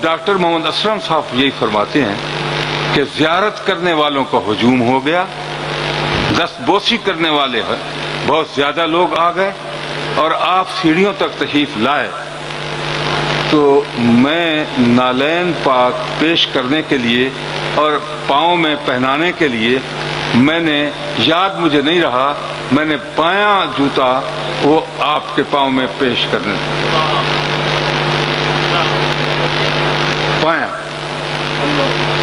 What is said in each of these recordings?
Doctor محمد اسلم صاحب یہی فرماتے ہیں کہ زیارت کرنے والوں کا ہجوم ہو گیا، دست بوسی کرنے والے بہت زیادہ لوگ آ گئے اور آپ سیڑھیوں تک تشریف لائے، تو میں نالین پاک پیش کرنے کے لیے اور پاؤں میں پہنانے کے لیے میں نے، یاد مجھے نہیں رہا، میں نے بایاں جوتا وہ آپ کے پاؤں میں پیش کرنے بایاں،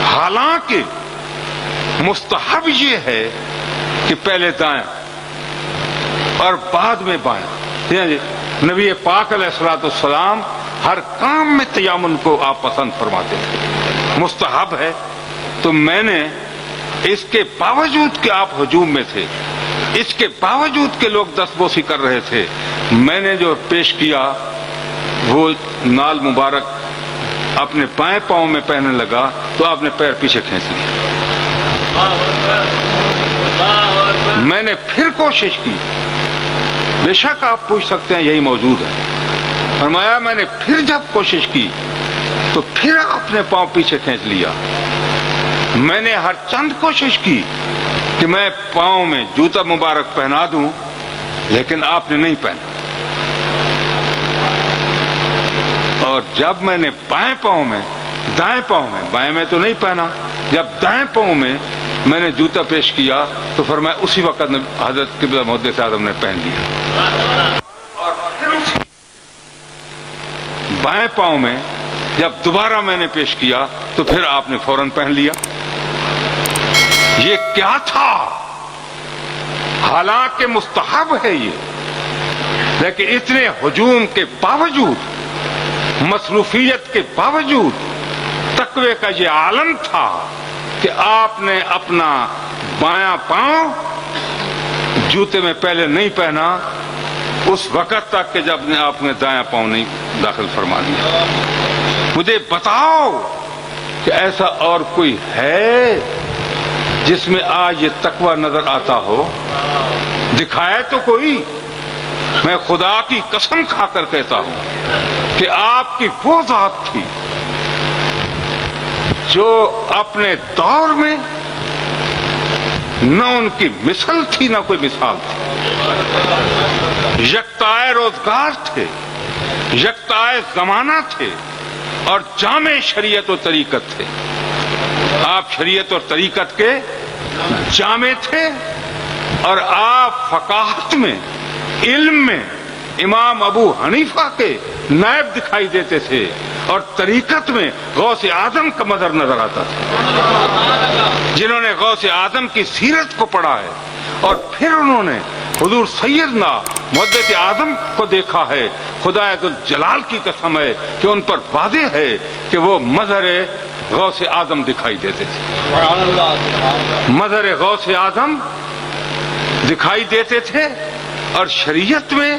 حالانکہ مستحب یہ ہے کہ پہلے دایاں اور بعد میں بایاں۔ نبی پاک علیہ الصلوۃ والسلام ہر کام میں تیامن کو آپ پسند فرماتے تھے، مستحب ہے۔ تو میں نے اس کے باوجود کہ آپ ہجوم میں تھے، اس کے باوجود کہ لوگ دستبوسی کر رہے تھے، میں نے جو پیش کیا وہ نال مبارک اپنے بائیں پاؤں میں پہننے لگا تو آپ نے پیر پیچھے کھینچ لیا۔ میں نے پھر کوشش کی، بے شک آپ پوچھ سکتے ہیں، یہی موجود ہے۔ فرمایا میں نے پھر جب کوشش کی تو پھر اپنے پاؤں پیچھے کھینچ لیا۔ میں نے ہر چند کوشش کی کہ میں پاؤں میں جوتا مبارک پہنا دوں، لیکن آپ نے نہیں پہنا۔ اور جب میں نے بائیں پاؤں میں، دائیں پاؤں میں، بائیں میں تو نہیں پہنا، جب دائیں پاؤں میں نے جوتا پیش کیا تو فرمایا اسی وقت حضرت قبلہ محدث اعظم نے پہن لیا۔ اور پھر بائیں پاؤں میں جب دوبارہ میں نے پیش کیا تو پھر آپ نے فوراً پہن لیا۔ یہ کیا تھا؟ حالانکہ مستحب ہے یہ، لیکن اتنے ہجوم کے باوجود، مصروفیت کے باوجود تقوی کا یہ عالم تھا کہ آپ نے اپنا بایاں پاؤں جوتے میں پہلے نہیں پہنا اس وقت تک کہ جب آپ نے دایاں پاؤں نہیں داخل فرما دیا۔ مجھے بتاؤ کہ ایسا اور کوئی ہے جس میں آج یہ تقوی نظر آتا ہو؟ دکھائے تو کوئی۔ میں خدا کی قسم کھا کر کہتا ہوں کہ آپ کی وہ ذات تھی جو اپنے دور میں نہ ان کی مثل تھی نہ کوئی مثال تھی، یکتائے روزگار تھے، یکتائے زمانہ تھے اور جامع شریعت و طریقت تھے۔ آپ شریعت اور طریقت کے جامع تھے اور آپ فقاہت میں، علم میں امام ابو حنیفہ کے نائب دکھائی دیتے تھے اور طریقت میں غوث اعظم کا مظہر نظر آتا تھا۔ جنہوں نے غوث اعظم کی سیرت کو پڑھا ہے اور پھر انہوں نے حضور سیدنا محدث اعظم کو دیکھا ہے، خدا ذوالجلال کی قسم ہے کہ ان پر واضح ہے کہ وہ مظہر غوث اعظم دکھائی دیتے تھے، مظہر غوث اعظم دکھائی دیتے تھے اور شریعت میں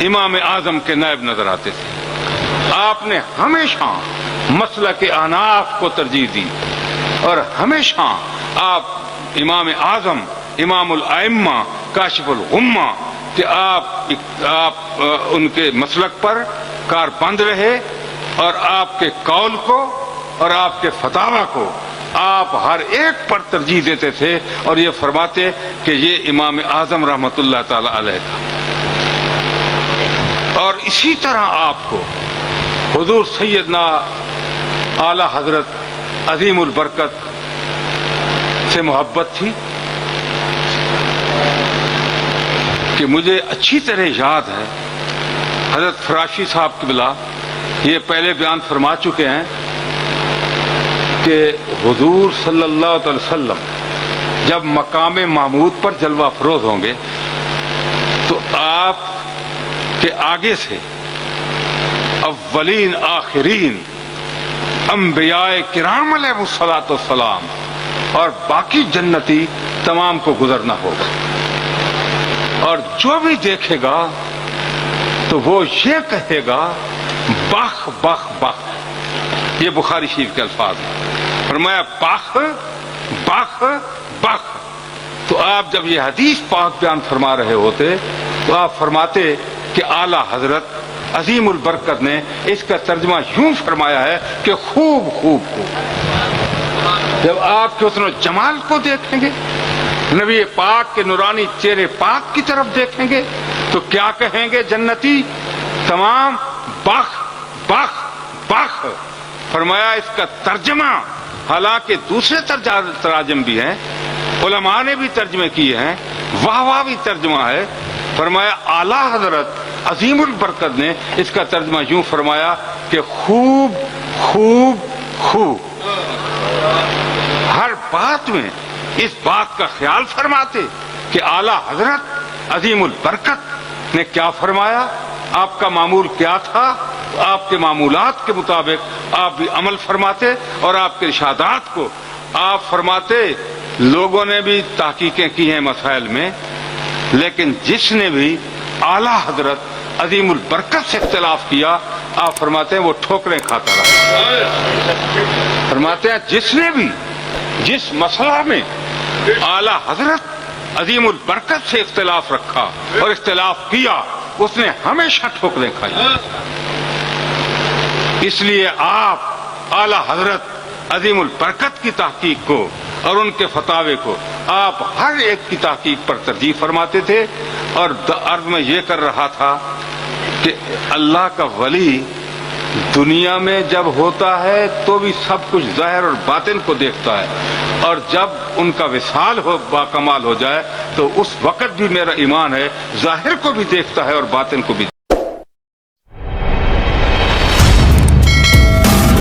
امام اعظم کے نائب نظر آتے تھے۔ آپ نے ہمیشہ مسلک احناف کو ترجیح دی اور ہمیشہ آپ امام اعظم، امام الائمہ، کاشف الغمہ کہ آپ ان کے مسلک پر کاربند رہے اور آپ کے قول کو اور آپ کے فتاوی کو آپ ہر ایک پر ترجیح دیتے تھے اور یہ فرماتے کہ یہ امام اعظم رحمت اللہ تعالی علیہ تھا۔ اور اسی طرح آپ کو حضور سیدنا اعلی حضرت عظیم البرکت سے محبت تھی کہ مجھے اچھی طرح یاد ہے، حضرت فراشی صاحب قبلہ یہ پہلے بیان فرما چکے ہیں کہ حضور صلی اللہ علیہ وسلم جب مقام محمود پر جلوہ افروز ہوں گے تو آپ کے آگے سے اولین آخرین انبیاء کرام علیہ الصلوۃ والسلام اور باقی جنتی تمام کو گزرنا ہوگا، اور جو بھی دیکھے گا تو وہ یہ کہے گا بخ بخ بخ۔ یہ بخاری شریف کے الفاظ ہیں، فرمایا بخ بخ بخ۔ تو آپ جب یہ حدیث پاک بیان فرما رہے ہوتے تو آپ فرماتے کہ اعلی حضرت عظیم البرکت نے اس کا ترجمہ یوں فرمایا ہے کہ خوب خوب ہو. جب آپ کے حسن و جمال کو دیکھیں گے، نبی پاک کے نورانی چہرے پاک کی طرف دیکھیں گے تو کیا کہیں گے جنتی؟ تمام بخ بخ بخ. فرمایا اس کا ترجمہ، حالانکہ دوسرے تراجم بھی ہیں، علماء نے بھی ترجمے کیے ہیں، واہ واہ بھی ترجمہ ہے. فرمایا اعلیٰ حضرت عظیم البرکت نے اس کا ترجمہ یوں فرمایا کہ خوب خوب خوب. ہر بات میں اس بات کا خیال فرماتے کہ اعلیٰ حضرت عظیم البرکت نے کیا فرمایا، آپ کا معمول کیا تھا، آپ کے معمولات کے مطابق آپ بھی عمل فرماتے اور آپ کے ارشادات کو آپ فرماتے. لوگوں نے بھی تحقیقیں کی ہیں مسائل میں، لیکن جس نے بھی اعلیٰ حضرت عظیم البرکت سے اختلاف کیا، آپ فرماتے ہیں وہ ٹھوکریں کھاتا رہا. فرماتے ہیں جس نے بھی جس مسئلہ میں اعلیٰ حضرت عظیم البرکت سے اختلاف رکھا اور اختلاف کیا، اس نے ہمیشہ ٹھوکریں کھائی. اس لیے آپ اعلیٰ حضرت عظیم البرکت کی تحقیق کو اور ان کے فتاوے کو آپ ہر ایک کی تحقیق پر ترجیح فرماتے تھے. اور عرض میں یہ کر رہا تھا کہ اللہ کا ولی دنیا میں جب ہوتا ہے تو بھی سب کچھ ظاہر اور باطن کو دیکھتا ہے، اور جب ان کا وصال ہو باکمال ہو جائے تو اس وقت بھی میرا ایمان ہے ظاہر کو بھی دیکھتا ہے اور باطن کو بھی